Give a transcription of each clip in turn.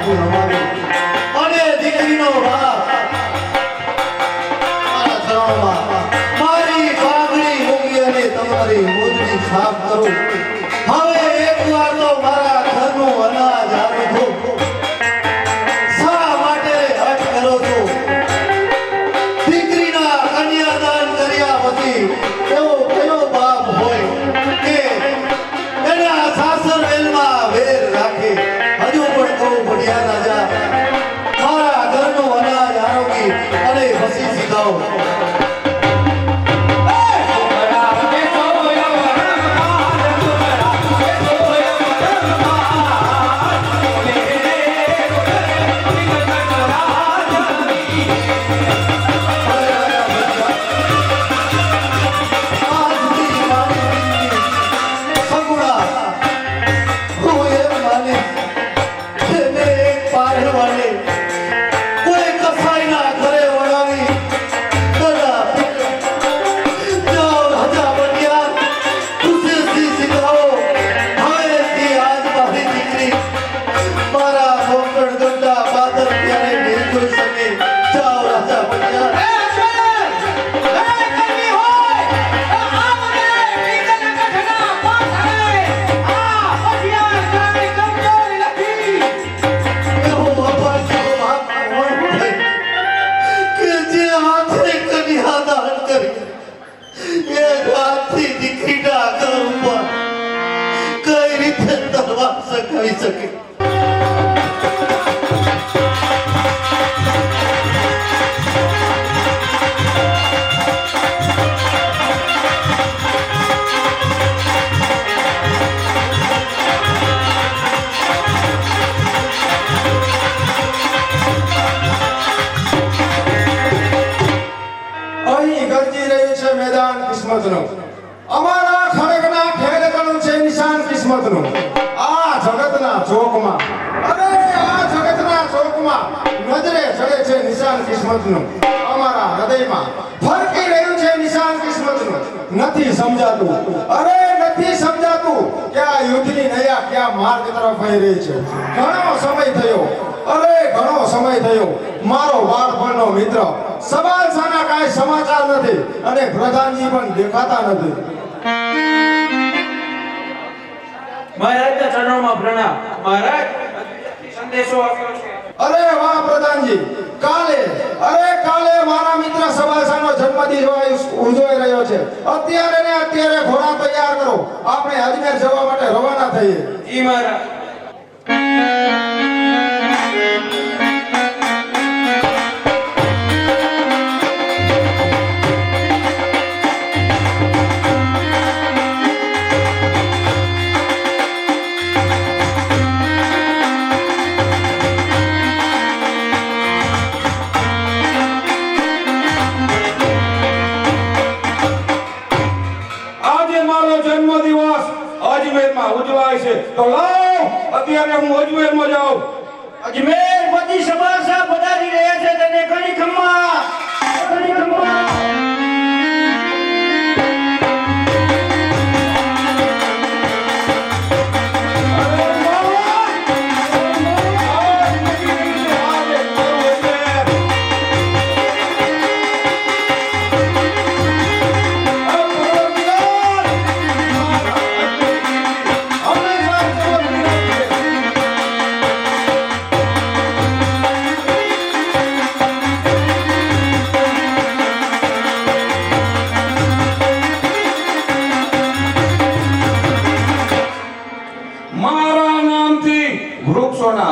બાપુ રમાવી અને દીકરીનો બાપ મારા ચરણમાં મારી પાઘડી મૂકી અને તમારી મોજડી સાફ કરું. હવે એકવાર તો મારા ઘરનું અનાજ આપો. શા માટે હઠ કરો છો? દીકરીના કન્યાદાન કર્યા પછી એવો કયો બાપ હોય કે એના સાસર વેલમાં વેર રાખે? હજુ પણ કહું ભડિયા રાજા, મારા ઘરનું અનાજ આરોગી અને પછી સીધાઓ. કહી શકે અહીં ગરજી રહ્યું છે મેદાન કિસ્મતનું. અમારા ખડકના ખેડકનું છે નિશાન કિસ્મતનું. આ જગતના ચોકમાં, અરે આ જગતના ચોકમાં નજરે ચડે છે નિશાન કિસ્મતનું. અમારા હૃદયમાં ફરકી રહ્યું છે નિશાન કિસ્મતનું. નથી સમજાતું, અરે નથી સમજાતું કે આ યુદ્ધની નયા ક્યાં માર્ગ તરફ વહી રહી છે. ઘણો સમય થયો, અરે ઘણો સમય થયો. મારો બાળપણનો મિત્ર સબાલસાના કાંઈ સમાચાર નથી અને પ્રધાનજી પણ દેખાતા નથી. મહારાજના ચરણોમાં પ્રણામ. મહારાજ, સંદેશો આવ્યો છે. અરે વાહ પ્રધાનજી, કાલે મારા મિત્ર સબાલસાનો જન્મદિવસ ઉજવાઈ રહ્યો છે. અત્યારે ઘોડા તૈયાર કરો, આપણે અજમેર જવા માટે રવાના થઈએ. જી મહારાજ. ઉજવાય છે તો લાવ અત્યારે હું અજમેરમાં જાઉં. અજમેર પતિ સબાલસા પધારી રહ્યા છે. તેને ઘણી ખમ્મા.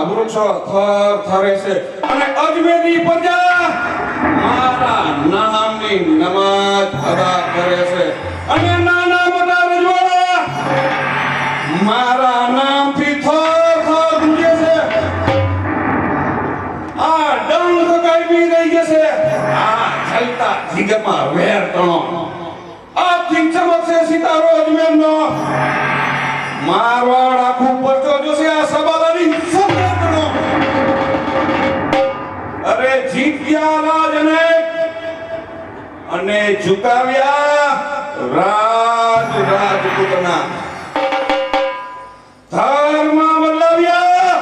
વૃક્ષો થર થરે છે અને અજમેરની પ્રજા મારા નામની નમાઝ અદા કરે છે અને નાના મોટા રજવાડા મારા નામથી થર થર ગુંજે છે. આ ડંખ કાઢી રહી જશે. આ ચલતા જીગમાં વેર તણો આજથી ચમકશે સિતારો અજમેરનો. મારવાડ આખું પરચો જોશે આ સબાલાની સબરનો. અરે જીત્યા રાજ અને ઝુકાવ્યા રાજપૂતના. ધર્મ બદલાવ્યા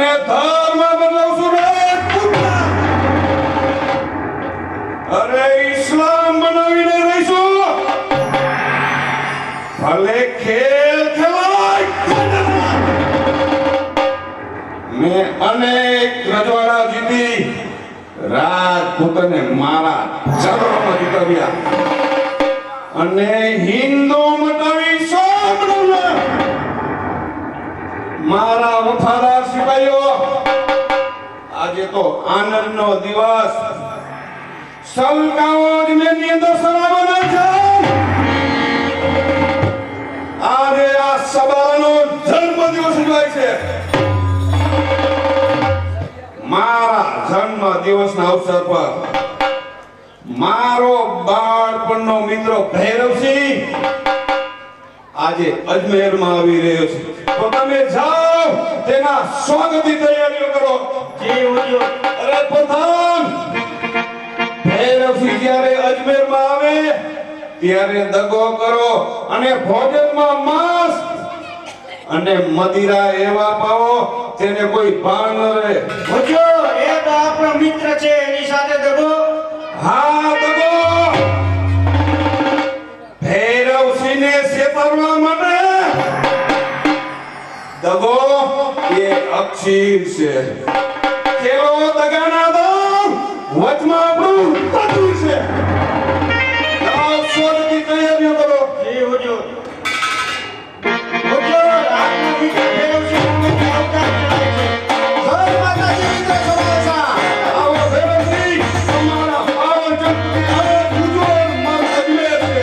અને ધર્મ બદલાવશું રે કૂતરા. અરે ઇસ્લામ બનાવીને રહીશું. ભલે ખેલ ખેલાય. મેં અનેક રજવાડા જીતી રાજપૂતને મારા ચરણોમાં જીતાવ્યા અને હિન્દુ મટાવી સોમનાથ. મારા વફાદાર સિપાહીઓ, આજે તો આનંદનો દિવસ. સલકાઓ ની અંદર સરાવવાના છે. આજે આ સભાનો જન્મદિવસ ઉજવાય છે. મારા જન્મ દિવસના અવસર પર મારો બાળપણનો મિત્ર ભૈરવસિંહ આજે અજમેરમાં આવી રહ્યો છે. તો તમે જાઓ, તેના સ્વાગતની તૈયારીઓ કરો. જી હુજુર. અરે પઠાણ, ભૈરવસિંહ જ્યારે અજમેરમાં આવે ત્યારે દગો કરો અને ભોજનમાં માંસ અને મદિરા એવા પાવો તેને કોઈ ભાન ન રહે. હુજુર, એ તો આપણો મિત્ર છે, એની સાથે દગો. હા, દગો. ભૈરવસિંહને છેતરવા માટે દગો એ અક્ષીર છે. કેવો દગાના દામ વચમાં આપણું બધું છે. જાઓ, સ્વર્ગની તૈયારીઓ કરો. જી હુજુર. હુજુર, આપના મિત્ર ભૈરવસિંહ તમને આવકાર જણાવે છે. જય માતાજી, જય સમાસા. આવો ભૈરવસિંહ, તમારા પાવન ચંદ્ર ઉજ્જવળ મારું અજમેર છે.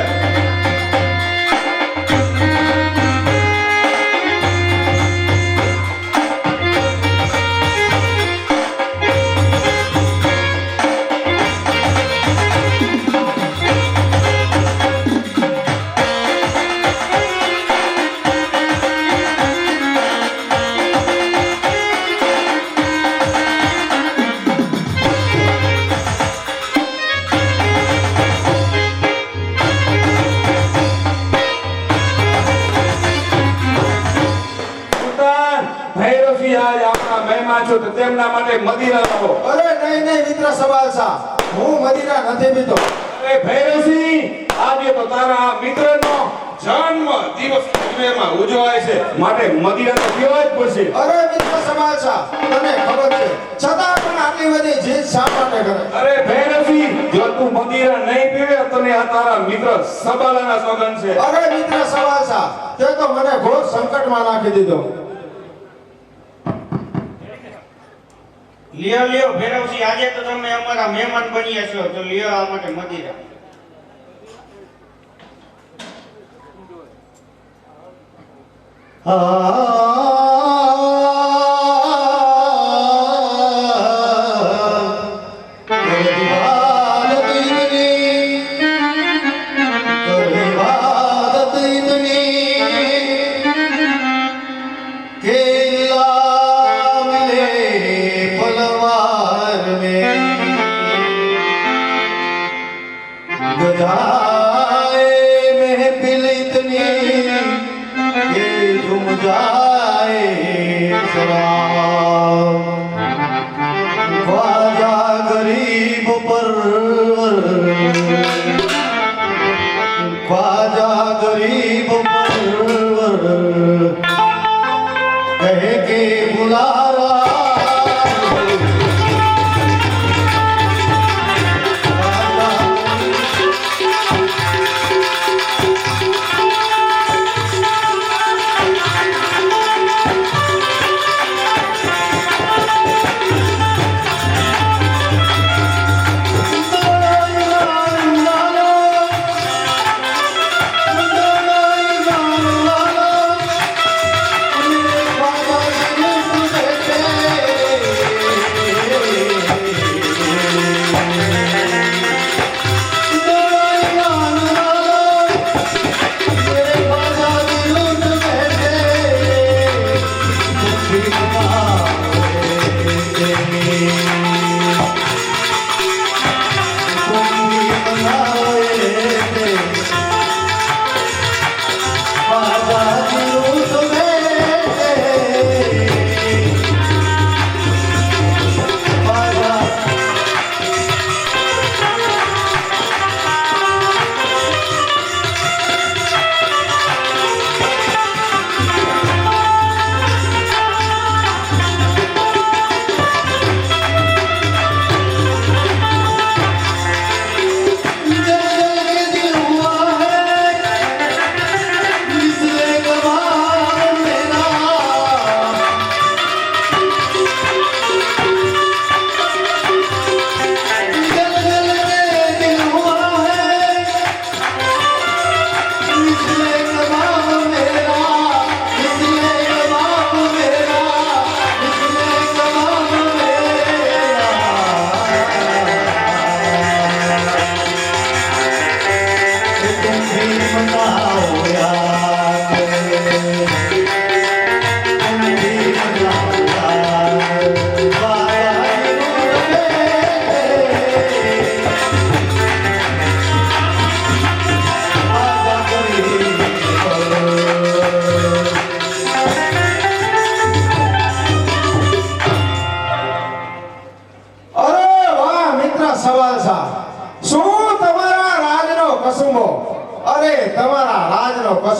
ભૈરવસિંહ આજ આપણા મહેમાન છો તો તેમના માટે મદિરા લાવો. અરે નહીં નહીં મિત્ર સવાલસા, હું મદિરા નથી પીતો. અરે ભૈરવસિંહ, આજે તો તારા મિત્રનો જન્મ દિવસ અજમેરમાં ઉજવાય છે, માટે મદિરા તો પીવા જ પડશે. અરે મિત્ર સવાલસા, તને ખબર છે છતાં પણ આટલી બધી જીદ શા માટે કરે? અરે ભૈરવસિંહ, જો તું મદિરા નહીં પીવે તને આ તારા મિત્ર સબાલાના સોગંદ છે. અરે મિત્ર સવાલસા, તે તો મને ઘોર સંકટમાં નાખી દીધો. લ્યો લ્યો ભૈરવસિંહ, આજે તો તમે અમારા મહેમાન બન્યા છો, તો લ્યો આ માટે મદિરા.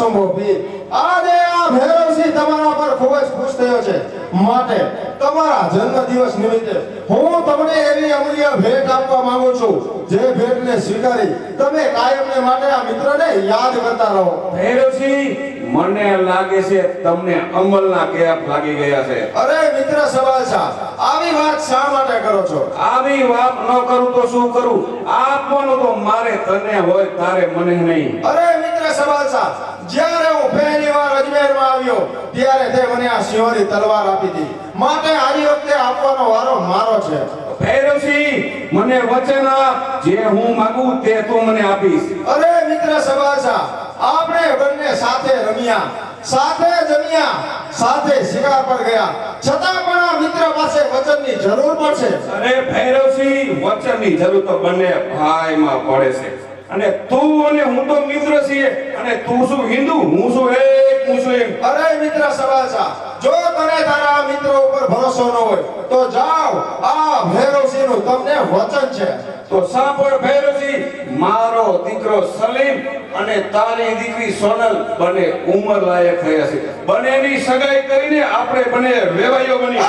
શંભો પીર, આજે આ ભૈરવસિંહ તમારા પર ખૂબ જ ખુશ થયો છે, માટે તમારા જન્મદિવસ નિમિત્તે હું તમને એવી અમૂલ્ય ભેટ આપવા માંગુ છું, જે ભેટને સ્વીકારી તમે કાયમને માટે આ મિત્રને યાદ કરતા રહો. ભૈરવસિંહ, મને લાગે છે તમને અમલના કેપ લાગી ગયા છે. અરે મિત્ર સવાલસા, આવી વાત શા માટે કરો છો? આવી વાત ન કરું તો શું કરું? આપવાનું તો મારે તને હોય, તારે મને નહીં. અરે મિત્ર સવાલસા, જ્યારે હું પહેલી વાર અજમેરમાં આવ્યો ત્યારે તે મને આ સિંહોની તલવાર આપી હતી, માટે આવી વખતે આપવાનો વારો મારો છે. ભૈરવસિંહ, મને વચન આપ, જે હું માંગુ તે તું મને આપીશ. અરે મિત્ર સવાલસા, આપણે બંને સાથે રમ્યા, સાથે જમ્યા, સાથે શિકાર પર ગયા, છતાં પણ આ મિત્ર પાસે વચનની જરૂર પડશે. અરે ભૈરવસિંહ, વચનની જરૂર તો બંને ભાઈમાં પડે છે. અને તું અને હું તો મિત્ર છીએ, અને તું શું હિન્દુ, હું શું એક મુસ્લિમ. અરે મિત્ર સવાલસા, જો તને તારા મિત્ર ઉપર ભરોસો ન હોય તો જાઓ, આ ભૈરવસિંહનું તમને વચન છે. તો સાંભળ ભૈરવસિંહ, મારો દીકરો સલીમ અને તારી દીકરી સોનલ બંને ઉંમર લાયક થયા છે. બંનેની સગાઈ કરીને આપણે બંને વેવાઈઓ બની.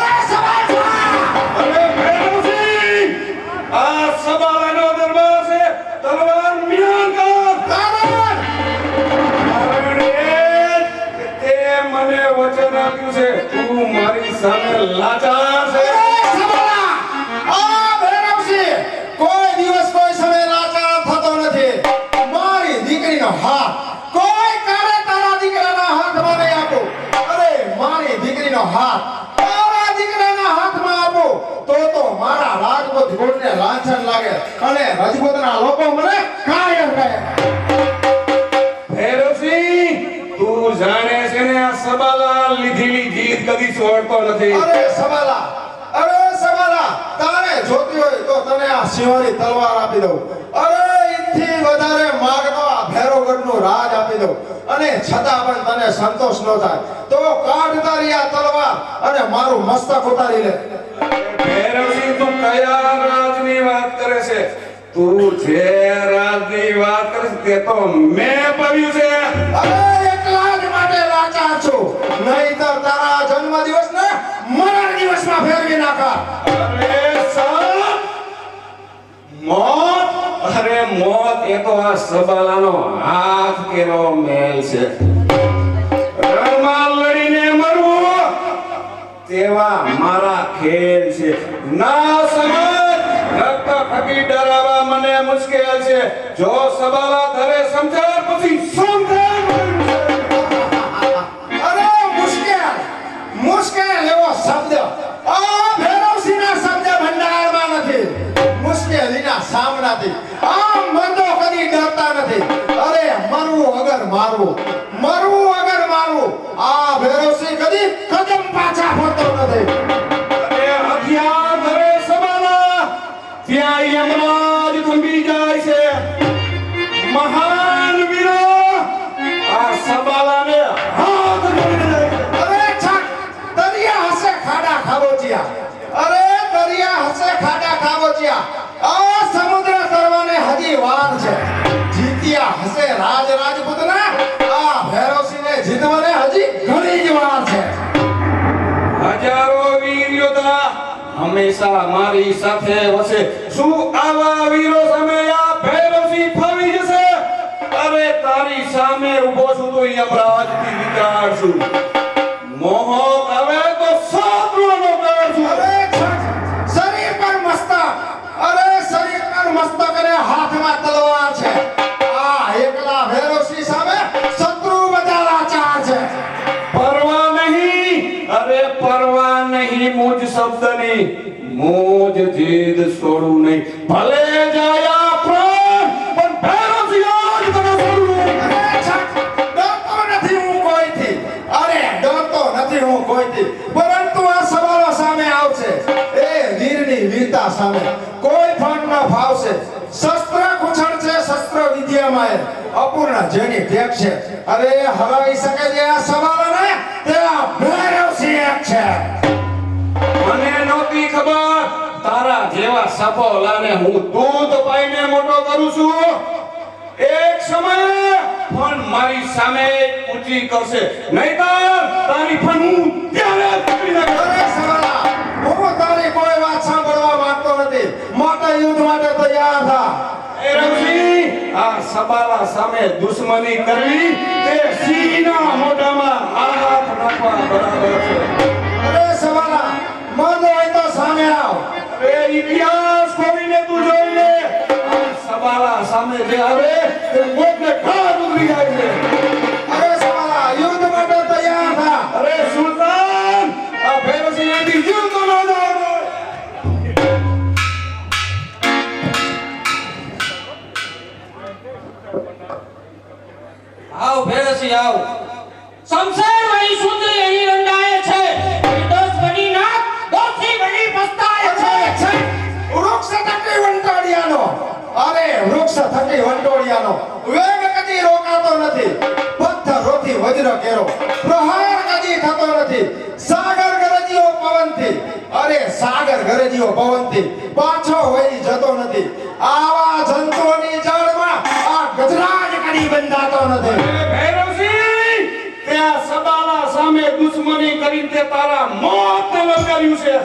અરે ભૈરવસિંહ, આ સબાલાનો દરબાર છે, તલવાર મિયાન કર. કારણ એ તે મને વચન આપ્યું છે, તું મારી સામે લાચાર છે. આ ભૈરવસિંહ કોઈ દિવસ કોઈ સમય લાચાર થતો નથી. મારી દીકરીનો હાથ કોઈ કાળે તારા દીકરાના હાથમાં નહીં આપો. અરે મારી દીકરીનો હાથ તારા દીકરાના હાથમાં આપો તો મારા રાજપૂત કુળને લાંછન લાગે અને રાજપૂતના લોકો મને કાયર કહે. ભૈરવસિંહ, તું જાણે છે ને આ સબાલા લીધેલી જીત કદી છોડતો નથી. અરે સવાલા, તારે જોતી હોય તો તને આ સિંહોની તલવાર આપી દઉં. અરે ઈથી વધારે માંગતો આ ભૈરવગઢનું રાજ આપી દઉં, અને છતાં પણ તને સંતોષ ન થાય તો કાઢ તારી આ તલવાર અને મારું મસ્તક ઉતારી લે. ભૈરવસિંહ, તું કયા રાજની વાત કરે છે? તું જે રાજની વાત કરે છે તે તો મેં પાવ્યું છે. અરે એકલા જ માટે લાચાર છું, નહીંતર તારા જન્મદિવસને મરણ દિવસમાં ફેરવી નાખા. અરે સાહેબ, મોત, અરે મોત એ તો આ સબાલાનો હાથ કેરો મેલ છે. રણમાં લડીને મરવું તેવા મારા ખેલ છે. ના સમજ, રક્ત ફકી ડરાવા મને મુશ્કેલ છે. જો સબાલા ધરે સમજાર પછી સમજાર. અરે મુશ્કેલ એવો શબ્દ આ ભૈરવસિંહના શબ્દ ભંડારમાં નથી. મુશ્કેલીના સામનાથી આ મર્દો કદી ડરતા નથી. અરે મરવું અગર મારવું આ ભૈરવસિંહ કદી કદમ પાછા ફરતો નથી. અરે હથિયાર ધરે સબાલા, ત્યાં યમરાજ થંભી જાય છે. મહાન વીરો આ સબાલાને હાથ જોડી દે. અરે છક, દરિયા હસે ખાડા ખાબોચિયા, આ સમુદ્ર તરવાને હજી વાર છે. જીત્યા હસે રાજપૂતના, આ ભૈરવસિંહને જીતવાને હજી ઘણી જ વાર છે. હજારો વીર યોદ્ધા હંમેશા મારી સાથે વસે. શું આવા વીરો સામે આ ભૈરવસિંહ ફાવી જશે? અરે તારી સામે ઊભો છું તો યમરાજથી વિકરાળ છું. મોહક આવે તો શત્રુનો કાળ છું. અરે છક, શરીર પર મસ્તક અને હાથમાં તલવાર છે. આ એકલા ભૈરવસિંહ સામે શત્રુ બધા લાચાર છે. પરવા નહીં મુજ શબ્દની, મુજ જીદ છોડું નહીં. ભલે જાયા પ્રાણ, પણ ભૈરવસિંહ આજ તને છોડું નહીં. ડરતો નથી હું કોઈથી, પરંતુ આ સવાલો સામે આવશે. એ વીરની વીરતા સામે કોઈ પણ ન ફાવશે. શસ્ત્ર કુશળ છે, શસ્ત્ર વિદ્યામાં અપૂર્ણ જેની ટેક છે. અરે હરાવી શકે છે આ સવાલોને તે આ ભૈરવસિંહ એક છે. મને નહોતી ખબર તારા જેવા સફોલાને હું દૂધ પાઈને મોટો કરું છું. એક સમયે ફન મારી સામે ઊંચી કરશે નહીંતર તારી ફન હું ત્યારે તોડી નાખીશ. અરે સવાલા, હું તારી કોઈ વાત સાંભળવા માંગતો નથી. માટે યુદ્ધ માટે તૈયાર થા. એ રવજી, આ સબાલા સામે દુશ્મની કરવી તે સિંહના મોઢામાં હાથ નાખવા બરાબર છે. અરે સવાલા, મન હોય તો સામે આવ. એ ઇતિહાસ ખોલીને તું જોઈ લે. આ સબાલા સામે જે આવે તે મોઢે ઘા ઉતરી જાય છે. અરે સવાલા, યુદ્ધ માટે તૈયાર થા. અરે સુલતાન, આ ભૈરવસિંહ એની જીવ તો ન જાય. આવ ભેરસી આવ. શમશેર વળી સુંદરી અહીં રંડાય છે. દસ બની નાક, દોષી બની પસ્તાય છે. વૃક્ષ થકી વંટોળિયાનો, અરે વૃક્ષ થકી વંટોળિયાનો વેગ કદી રોકાતો નથી. પથ્થરોથી વજ્ર કેરો પ્રહાર કદી થતો નથી. સાગર ગરજીઓ પવનથી, અરે સાગર ગરજીઓ પવનથી પાછો વળી જતો નથી. આવા જંતુઓની જળમાં આ ગજરાજ કદી બંધાતો નથી. એ ભૈરવસિંહ, ત્યાં સબાલા સામે દુશ્મની કરીને તે તારા મોતને લલકાર્યું છે.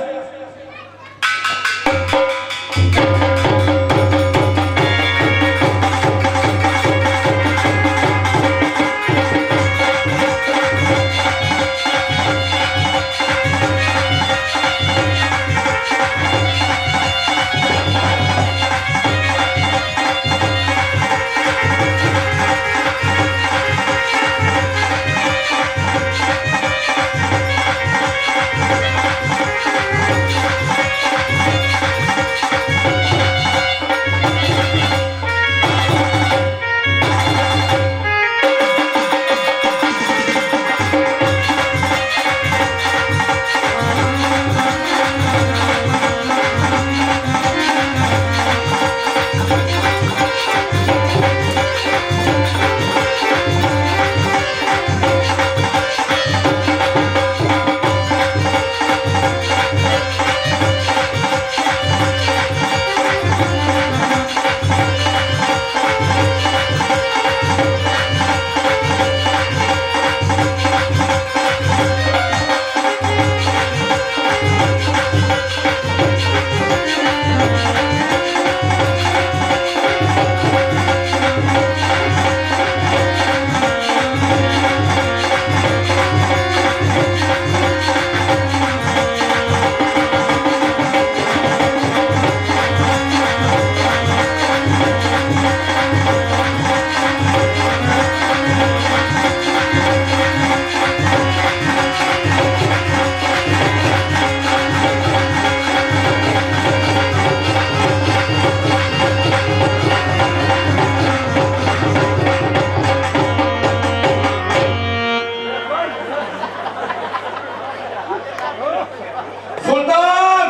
સુલતાન,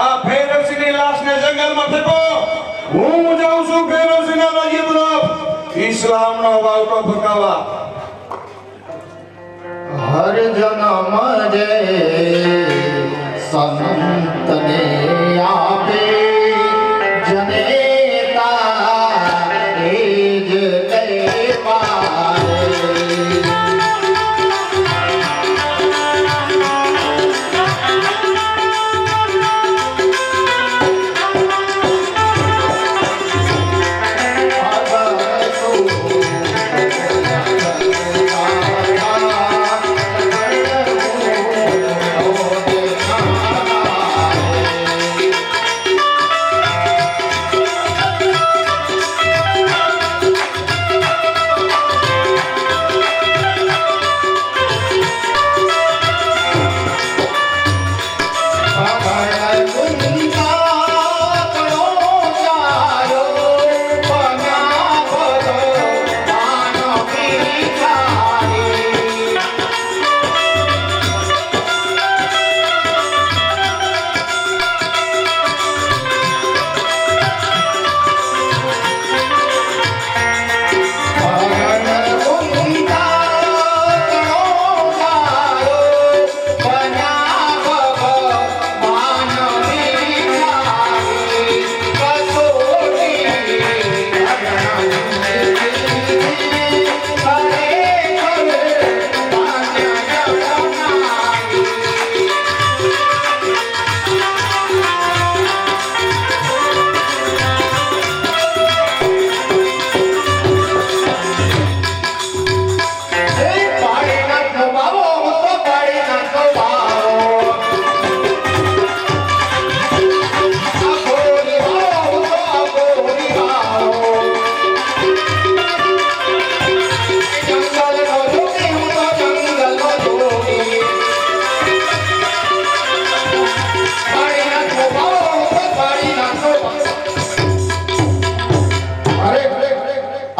આ ભૈરવસિંહની લાશને જંગલમાં ફેંકો. હું જાઉં છું ભૈરવસિંહના રાજ્ય તરફ ઇસ્લામનો વાવટો ફકાવવા. હર જન્મ જે સંતને આપે જનેતા એ જ કહેવાય.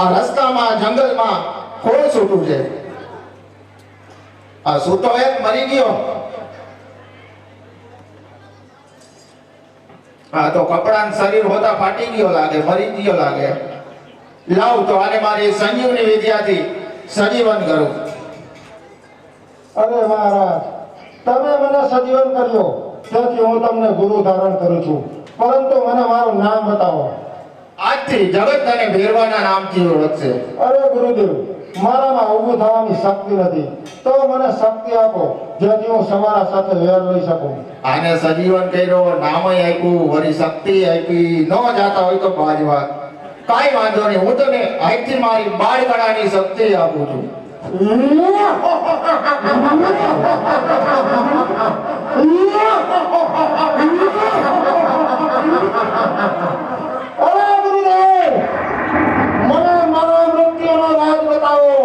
આ રસ્તામાં જંગલમાં કોણ છૂટું છે? આ સૂતો એક મરી ગયો. આ તો કપડાં શરીર હોતા ફાટી ગયો લાગે, મરી ગયો લાગે. લાવ તો આને મારી સંજીવની વિદ્યાથી સજીવન કરું. અરે મહારાજ, તમે મને સજીવન કર્યો તેથી હું તમને ગુરુ ધારણ કરું છું, પરંતુ મને મારું નામ બતાવો. આજથી જગત અને ભેરવાના નામથી ઓળખશે. અરે ગુરુદેવ, મારામાં ઊભું થવાની શક્તિ નથી, તો મને શક્તિ આપો જેથી હું તમારા સાથે વેર લઈ શકું. આને સજીવન કર્યો, નામય આપ્યું, વળી શક્તિ આપી, ન જાતા હોય તો બાજવા. કાંઈ વાંધો નહીં, હું તને આજથી મારી બાળકળાની શક્તિ આપું છું. અરે ગુરુદેવ, મને મારા મૃત્યુનો રાજ બતાવો.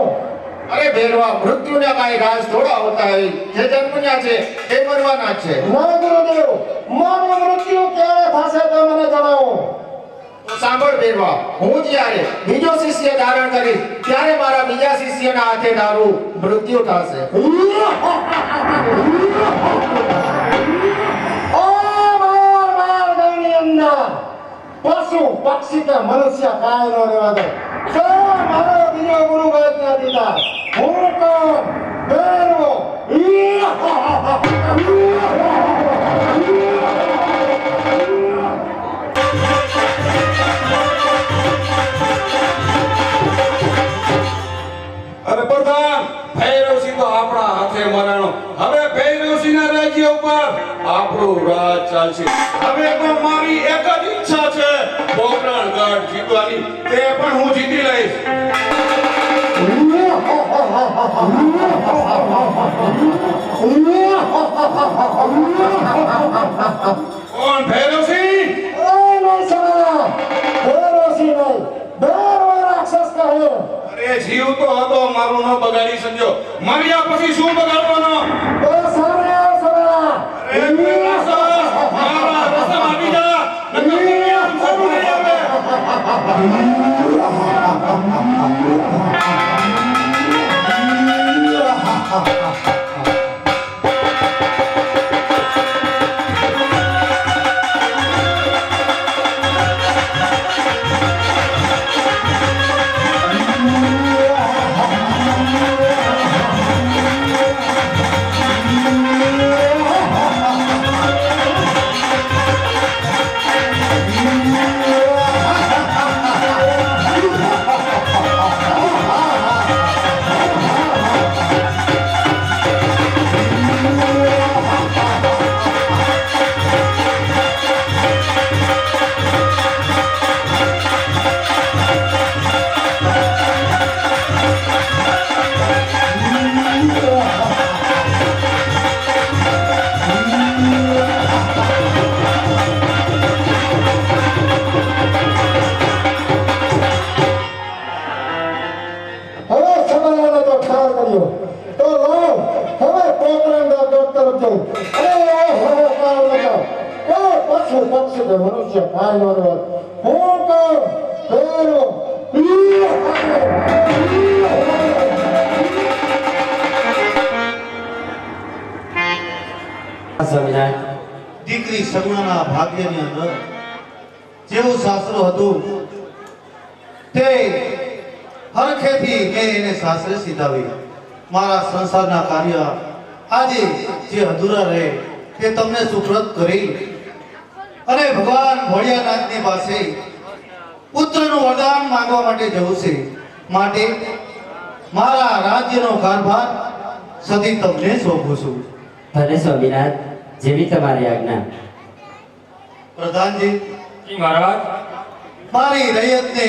અરે ભેરવા, મૃત્યુના કાંઈ રાજ થોડા હોતા હોય. જે જન્મ્યા છે તે મરવાના જ છે. ના ગુરુદેવ, મારું મૃત્યુ ક્યારે થશે તે મને જણાવો. તો સાંભળ ભેરવા, હું જ્યારે બીજો શિષ્ય ધારણ કરીશ ત્યારે મારા બીજા શિષ્યના હાથે તારું મૃત્યુ થશે. પશુ પક્ષી કે મનુષ્ય કાંઈ ન રહેવા દે. તો મારો બીજો ગુરુ ગાય દીધા. હું કોણ? ભેરવો. અરે પ્રધાન, ભૈરવસિંહ તો આપણા હાથે મરાણો. હવે ભૈરવસિંહના રાજ્ય ઉપર આપણું રાજ ચાલશે. હવે તો મારી એક જ ઈચ્છા છે, પોકરણગઢ જીતવાની. તે પણ હું જીતી લઈશ. કોણ ભૈરવસિંહ? અરે જીવ તો હતો, મારું ન બગાડી સમજો. મર્યા પછી શું બગાડવાનો? અરે ભૈરવસિંહ, મારા રસ્તામાં આવી જા. નકર દુનિયા સમજવું નહીં આવે. મનુષ્ય કાંઈ ન રહેવા. હું કોણ? ભેરવો. દીકરી સગુણાના ભાગ્યની અંદર જેવું સાસરું હતું તે હરખેથી મેં એને સાસરે સીધાવી. મારા સંસારના કાર્ય આજે જે અધૂરા રહે તે તમને સુપ્રત કરી અને ભગવાન ભોળિયાનાથની પાસે પુત્રનું વરદાન માંગવા માટે જવું છે. માટે મારા રાજ્યનો કારભાર સદી તમને સોંપું છું. ભલે સ્વામિનાથ, જેવી તમારી આજ્ઞા. પ્રધાનજી, મહારાજ, મારી રૈયતને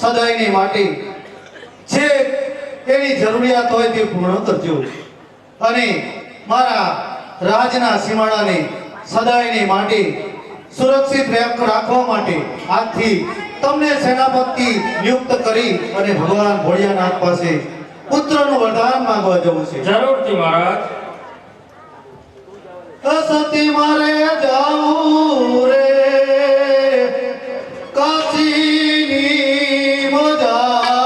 સદાયને માટે જે એની જરૂરિયાત હોય તે પૂર્ણ કરજો અને મારા રાજના સીમાડાને સદાયને માટે સુરક્ષિત રાખવા માટે આજથી તમને સેનાપતિ નિયુક્ત કરી અને ભગવાન ભોળિયાનાથ પાસે પુત્રનું વરદાન માંગવા જવું છે. જરૂરથી મહારાજ. સતી મારે જાવું રે કાશીની મજા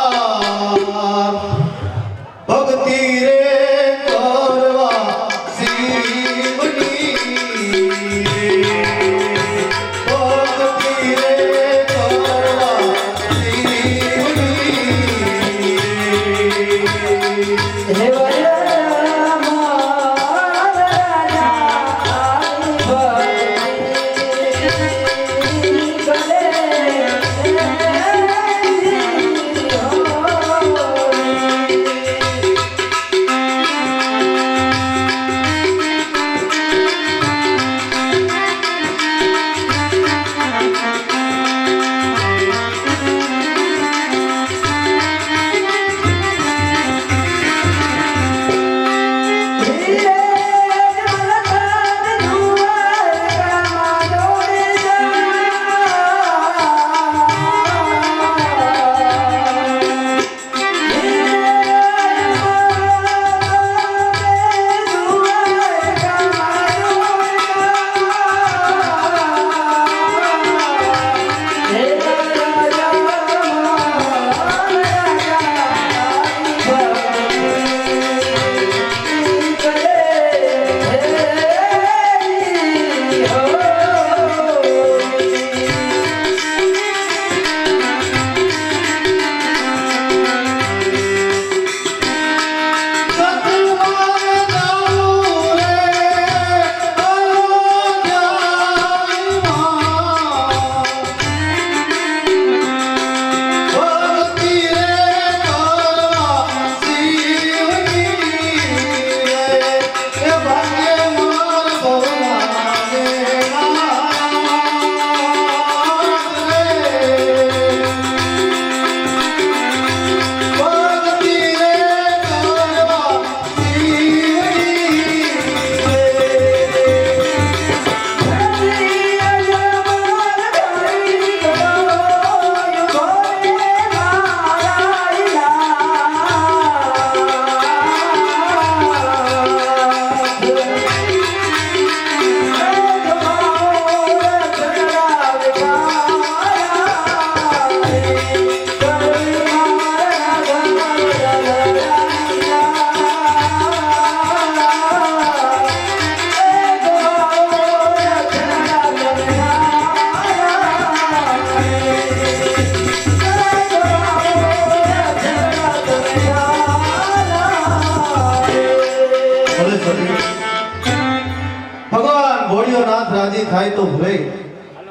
રાજી થાય તો ભલે,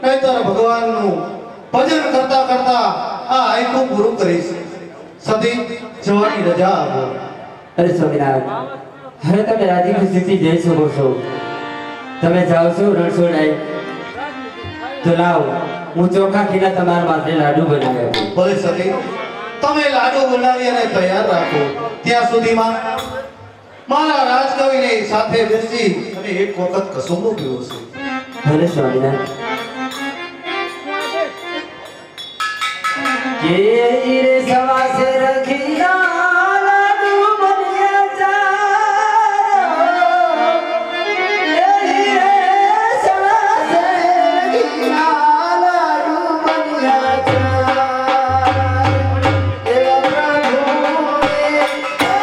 નહીંતર ભગવાનનું ભજન કરતા કરતા આ આયકું પૂરું કરીશ. સતી જવાની રજા આપો. અરે સ્વામિનારાયણ, હવે તમે રાજી ખુશીથી જઈ શકો છો. તમે જાઓ છો રણછોડાઈ, તો લાવો હું ચોખા ખીલા તમારા માટે લાડુ બનાવી આપું. ભલે સતી, તમે લાડુ બનાવી અને તૈયાર રાખો. ત્યાં સુધીમાં મારા રાજકવિને સાથે બેસી અને એક વખત કસુંબો પીવો છે. ભલે સ્વામિનારાયણ. કે રે સવાસે રખીલા લાડુ બન્યા ચારો. કે રે સવાસે રખીલા લાડુ બન્યા ચારો. એવા પ્રભુએ જમાઈ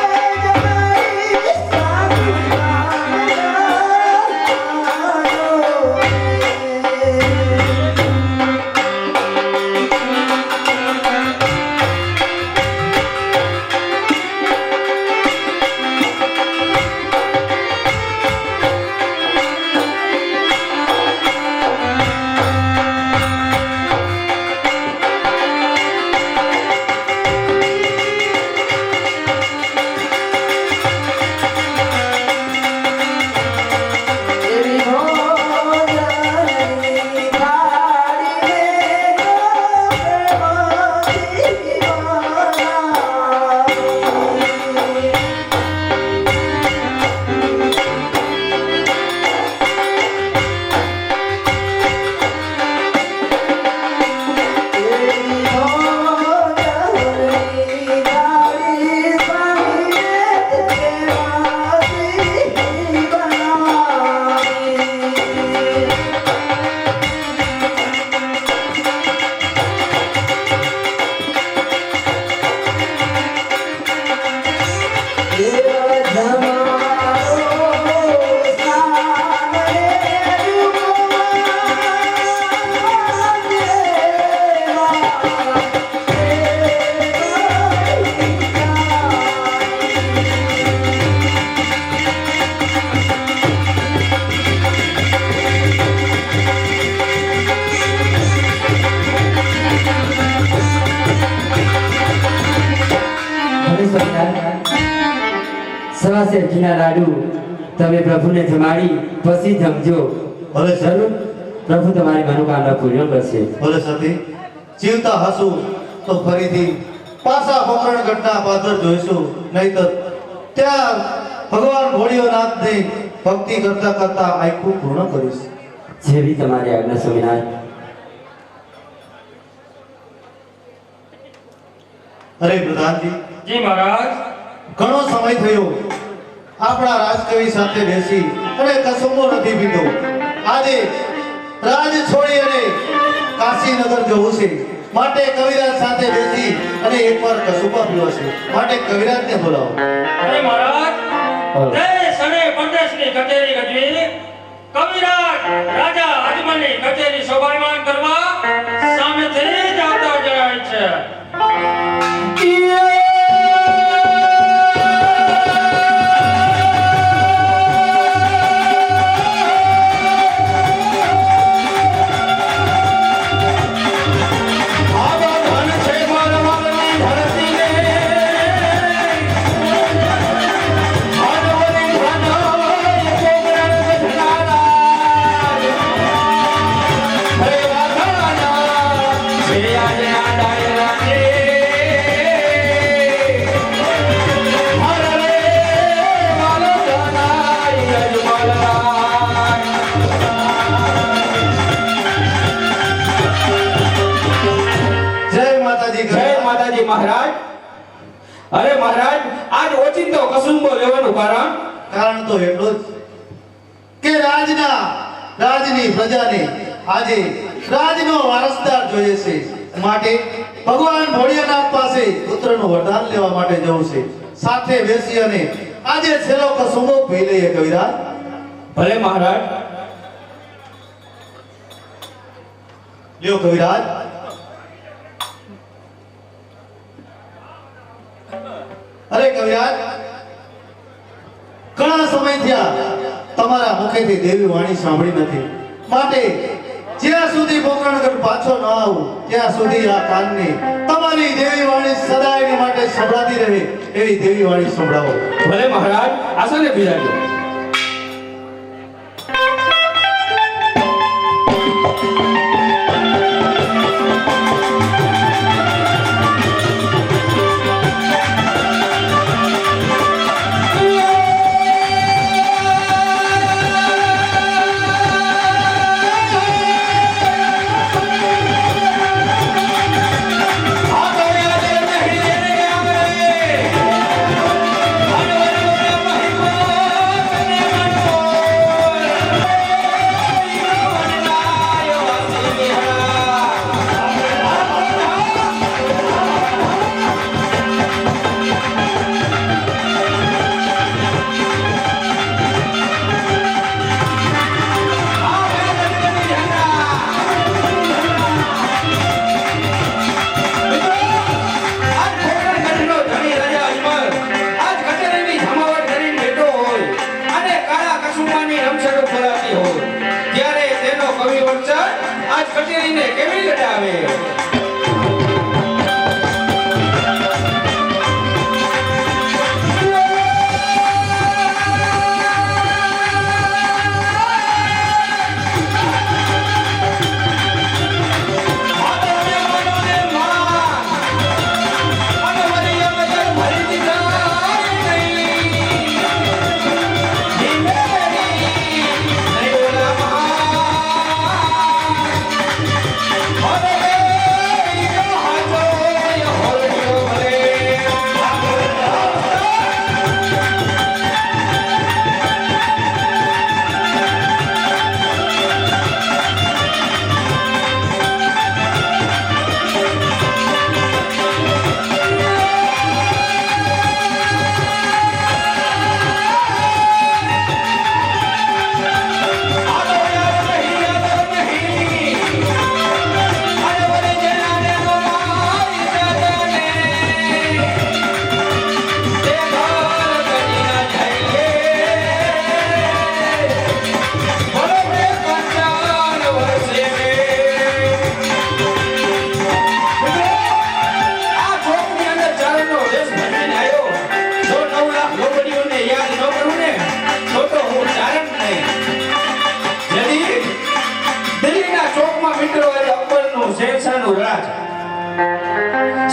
સવાસે ઘીના લાડુ તમે પ્રભુને જમાડી પછી જમજો. ભલે જરૂર પ્રભુ તમારી મનોકામના પૂર્ણ કરશે. ભલે સતી, જીવતા હસું તો ફરીથી પાછા પોકરણગઢના પાદર જોઈશું. નહીંતર ત્યાં ભગવાન ભોળિયોનાથની ભક્તિ કરતા કરતા આયકું પૂર્ણ કરીશ. જેવી તમારી આજ્ઞા સ્વામિનારાયણ. અરે પ્રધાનજી, જી મહારાજ. ઘણો સમય થયો આપણા રાજકવિ સાથે બેસી અને કસુંબો નથી પીધો. આજે રાજ છોડી અને કાશીનગર જવું છે, માટે કવિરાજ સાથે બેસી અને એકવાર કસુંબા પીવો છે. માટે કવિરાજને બોલાવો. અરે મહારાજ, જય સણે પરદેશની કચેરી ગજવી કવિરાજ રાજા અજમલની કચેરી શોભાયમાન કરવા સામેથી જ આવતા જણાય છે. મહારાજ, અરે મહારાજ, આજ ઓચિંતો કસુંબો લેવાનું કારણ તો એટલું જ કે રાજની પ્રજાને આજે રાજનો વારસદાર જોઈએ છે. માટે ભગવાન ભોળિયાનાથ પાસે પુત્રનું વરદાન લેવા માટે જવું છે. સાથે બેસી અને આજે છેલ્લો કસુંબો પી લઈએ કવિરાજ. ભલે મહારાજ. લ્યો કવિરાજ. અરે કવિરાજ, ઘણા સમય થયા તમારા મુખેથી દેવી વાણી સાંભળી નથી. માટે જ્યાં સુધી પોકરણગઢ પાછો ન આવું ત્યાં સુધી આ કાનની તમારી દેવી વાણી સદાયને માટે સંભળાતી રહે એવી દેવી વાણી સંભળાવો. ભલે મહારાજ, આસને બિરાજો.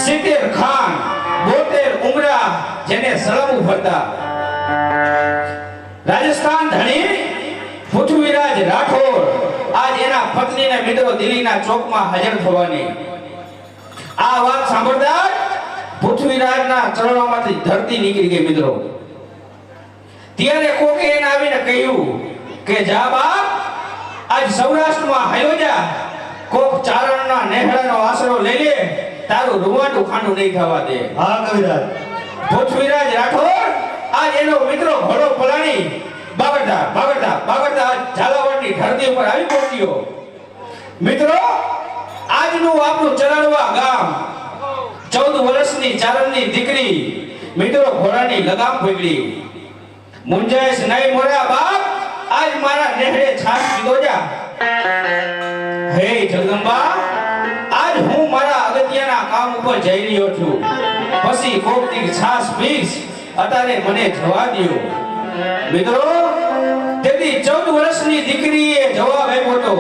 સિત્તેર ખાન 72 ઉમરા જેને સળમુ ફરતા રાજસ્થાન ધણી પૃથ્વીરાજ રાઠોડ આજ એના પત્નીને મિત્રો દિલ્હીના ચોકમાં હાજર થવાની. આ વાત સાંભળતા પૃથ્વીરાજના ચરણોમાંથી ધરતી નીકળી ગઈ મિત્રો. ત્યારે કોકે એને આવીને કહ્યું કે જા બાપ, આજ સૌરાષ્ટ્રમાં હાલ્યો જા, કોક ચારણના નેહડાનો આશરો લઈ લે, તારું રૂવાટું ખાંડું નહીં થવા દે. હા કવિરાજ. પૃથ્વીરાજ રાઠોડ આજ એનો મિત્રો ઘોડો પલાણી બાગડતા ઝાલાવાડની ધરતી ઉપર આવી પહોંચ્યો. મિત્રો આજનું આપણું ચરણવા ગામ 14 વર્ષની ચારણની દીકરી મિત્રો ઘોડાની લગામ પકડી. મુંજાઈશ નહીં મોરા બાપ, આજ મારા નેહડે છાસ પીધો જા. હે જગદંબા, આજ હું મારા અગત્યના કામ ઉપર જઈ રહ્યો છું, પછી કોકની છાસ પીશ, અત્યારે મને જવા દ્યો. મિત્રો તેથી 14 વર્ષની દીકરીએ જવાબ આપ્યો હતો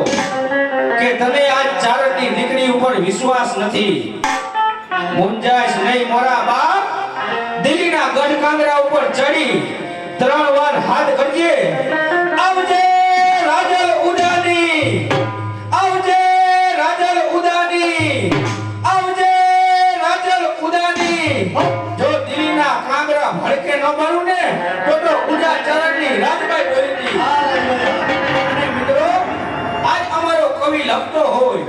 કે તને આજ ચારણની દીકરી ઉપર વિશ્વાસ નથી. મુંજાઈશ નહીં મોરા બાપ, દિલ્હીના ગઢ કાંગરા ઉપર ચડી 3 વાર હાથ કરજે, આવજે રાજલ ઉડાની, આવજે રાજલ ઉડાની, આવજે રાજલ ઉડાની. જો દિલ્હીના કાંગરા ભડકે ન મારું ને તો ઉડા ચરણની રાજબાઈ બોલી. અને મિત્રો આજ અમારો કવિ લખતો હોય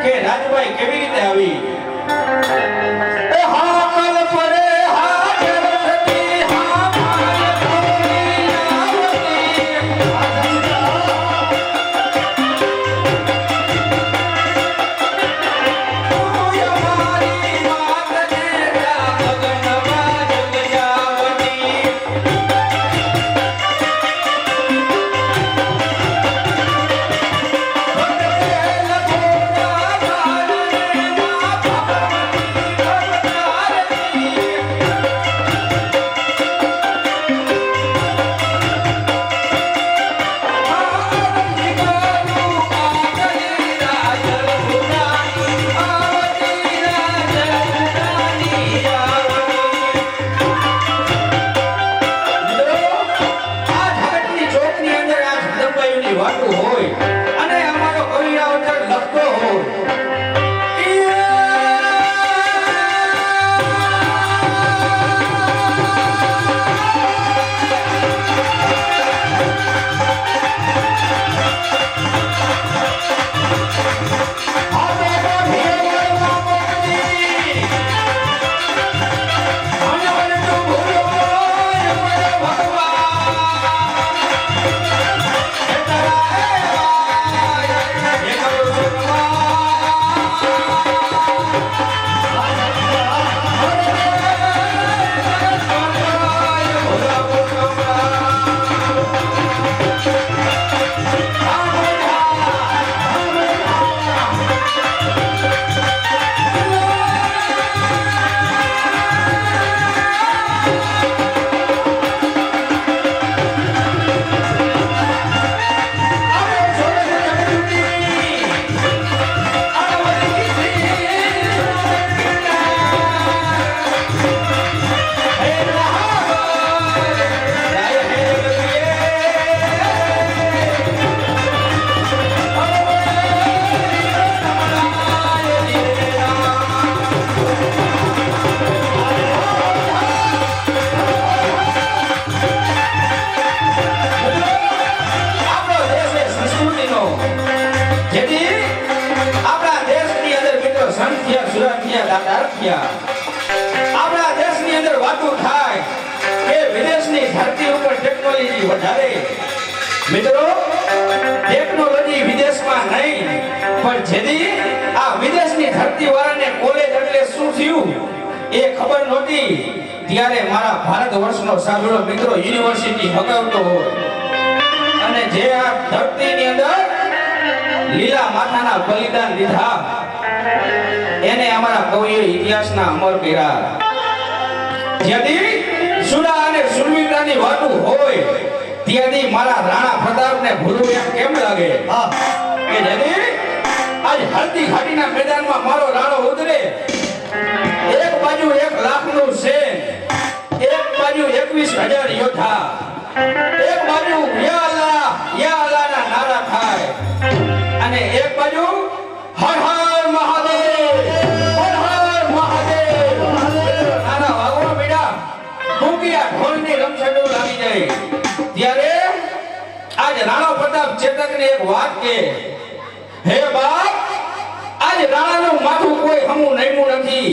કે રાજબાઈ કેવી રીતે આવી. એ હા કલ પરે હા જરતી હા માલ કોની આવતી. તું અમારી વાત ને ગગનમાં જગજાવતી. જેથી આપણા દેશની અંદર મિત્રો સંખ્યા સુરક્ષા દાતા થયા આપણા દેશની અંદર વાતો થાય કે વિદેશની ધરતી ઉપર ટેકનોલોજી વધારે મિત્રો ટેકનોલોજી વિદેશમાં નહીં પણ જેથી આ વિદેશની ધરતી વાળાને કોલેજ એટલે શું થયું એ ખબર નહોતી ત્યારે મારા ભારત વર્ષનો સાગરો મિત્રો યુનિવર્સિટી હકાવતો હોય અને જે આ ધરતીની અંદર લીલા માથાના બલિદાન દીધા એને અમારા કવિએ ઇતિહાસના અમર કર્યા જેથી સુરા અને સુરવીરતાની વાતો હોય ત્યાંથી મારા રાણા પ્રતાપને ભૂલવું એમ કેમ લાગે હા કે જેથી આજ હળદી ઘાટીના મેદાનમાં મારો રાણો ઉતરે એક બાજુ 1 લાખનું સેન એક બાજુ 21,000 યોદ્ધા એક બાજુ યા અલ્લાહના નારા થાય અને એક બાજુ હર હર મહાદેવ હર હર મહાદેવ નાના વાગવા બેડા ભૂંકિયા ઢોલની રમછડો લાગી જાય ત્યારે આજ રાણા પ્રતાપ ચેતકને એક વાત કે હે બાપ આજ રાણાનું માથું કોઈ હમું નઈમું નથી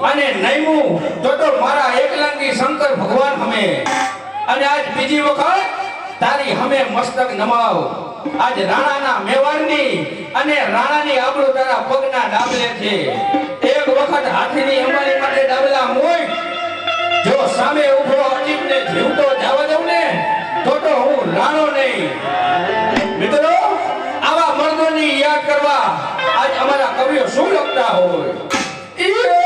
અને નઈમું તો મારા એકલાંગી શંકર ભગવાન હમે અને આજ બીજી વખત તારી હમે મસ્તક નમાવ આજ રાણાના મેવાડની અને રાણાની આબરૂ તારા પગના ડાબલે છે એક વખત હાથીની અમારી માટે ડાબલા મોય જો સામે ઊભો અજીબને જીવતો જવા દઉં ને તો હું રાણો નહીં મિત્રો આવા મર્દોની યાદ કરવા આજ અમારા કવિઓ શું લખતા હોય મિત્રો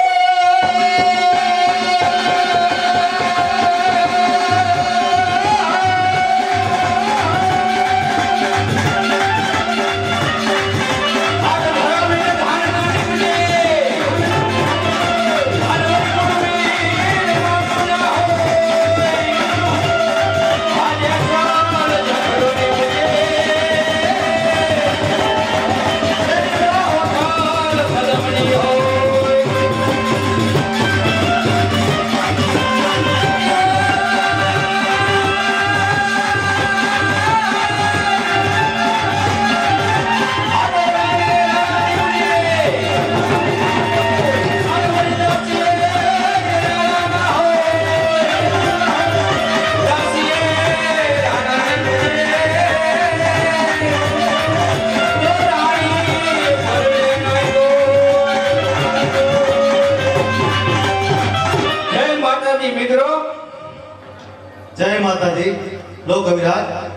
જય માતાજી લો કવિરાજ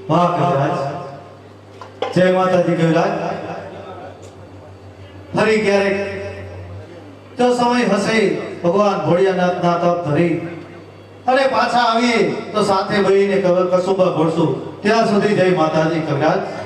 વાહ કવિરાજ જય માતાજી કવિરાજ ફરી ક્યારેક જો સમય હશે ભગવાન ભોળિયાનાથના તપ ધરી અને પાછા આવીએ તો સાથે બહીને કસુંબા ઘોડશું ત્યાં સુધી જય માતાજી કવિરાજ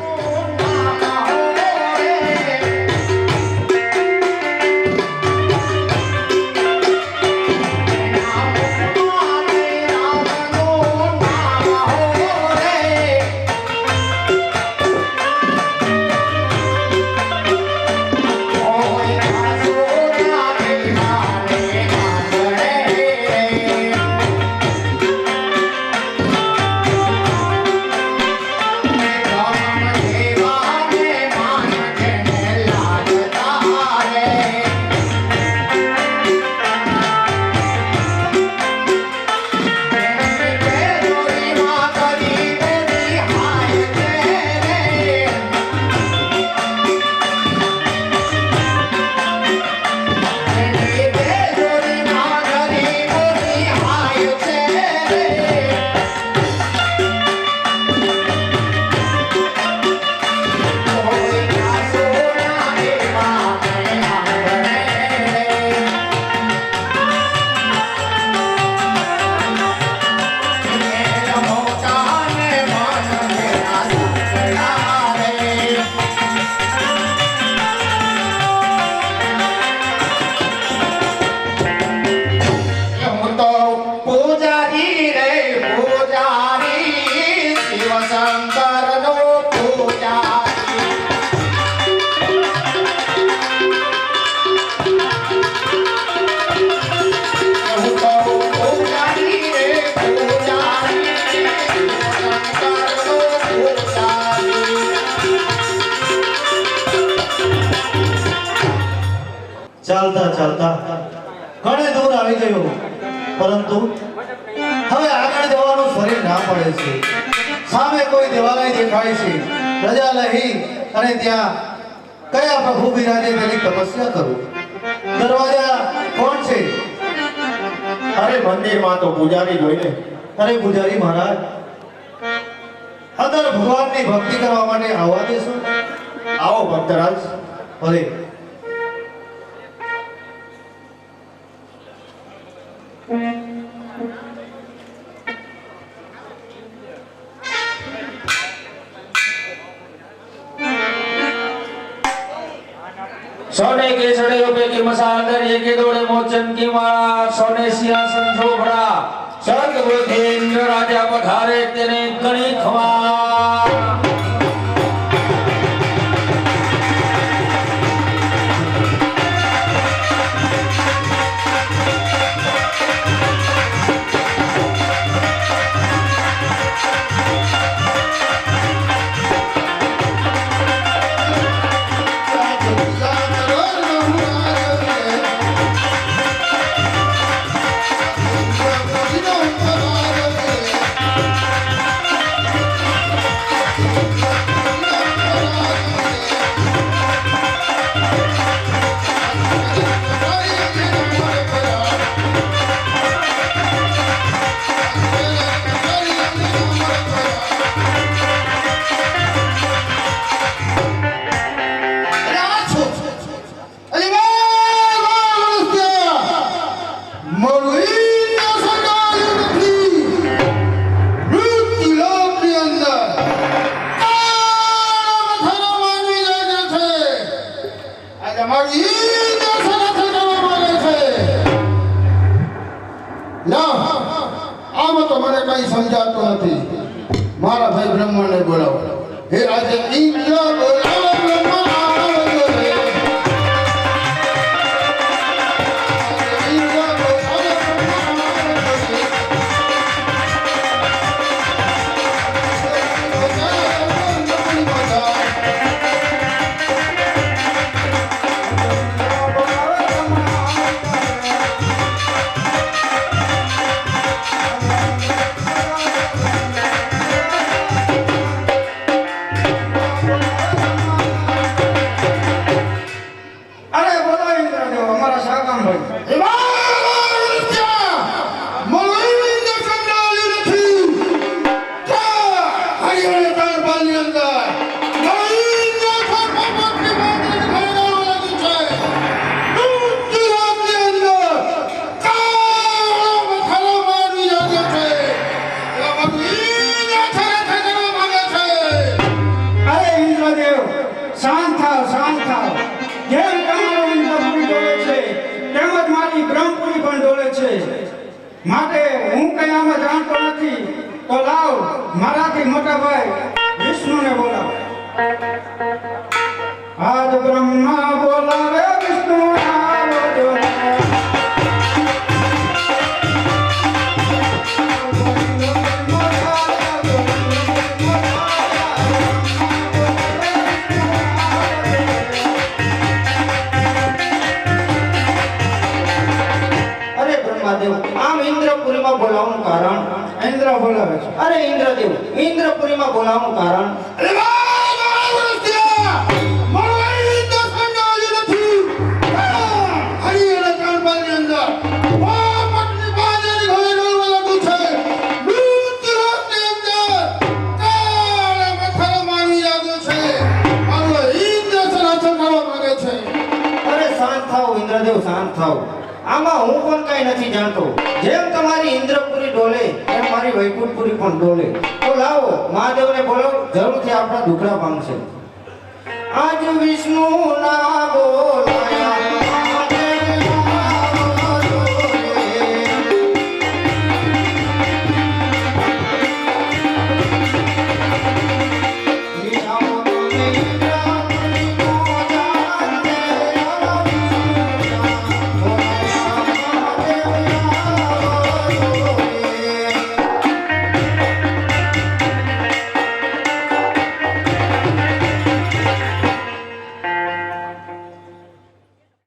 રામ શિવ શંકરનો પૂજારી હું કહું પૂજારી રે પૂજારી શિવ શંકરનો પૂજારી ચાલતા ચાલતા ઘણે દૂર આવી ગયો, પરંતુ હવે આગળ જવાનું શરીર ના પડે છે. સામે કોઈ દેવાલય દેખાય છે. રજા લઈ અને ત્યાં કયા પ્રભુ બિરાજે તેની તપસ્યા કરું. દરવાજા કોણ છે? અરે મંદિરમાં તો પૂજારી જોઈને અરે પૂજારી મહારાજ, અંદર ભગવાનની ભક્તિ કરવા માટે આવવા દેશો? આવો ભક્તરાજ. ભલે. सोने के सड़े रुपए की मसाल कर ये के दौड़े मोचन की माला सोने सिंहासन शोभरा स्वर्ग बुद्धेन्द्र राजा पधारे तेने कणी खवा સમજાતો નથી. મારા ભાઈ બ્રહ્માને બોલાવો. હે આજે ઇન્દ્ર બોલાવો, બ્રહ્મા આવજો રે. ઇન્દ્ર બોલાવો, બ્રહ્મા આવજો રે. માટે હું કઈ આમાં જાણતો નથી, તો લાવ મારાથી મોટા ભાઈ વિષ્ણુને બોલાવો. આજ બ્રહ્મા બોલાવે વિષ્ણુ આવજો રે. આમ ઇન્દ્રપુરીમાં બોલાવવાનું કારણ? ઇન્દ્ર બોલાવે છે. અરે ઇન્દ્રદેવ, ઇન્દ્રપુરીમાં બોલાવવાનું કારણ? અરે શાંત થાઓ ઇન્દ્રદેવ, શાંત થાઓ. આમાં હું પણ કઈ નથી જાણતો. જેમ તમારી ઇન્દ્રપુરી ડોલે એમ મારી વૈકુંઠપુરી પણ ડોલે. તો લાવો મહાદેવને બોલો, જરૂરથી આપણા દુખડા પામશે. આજ વિષ્ણુ ના બોલાયા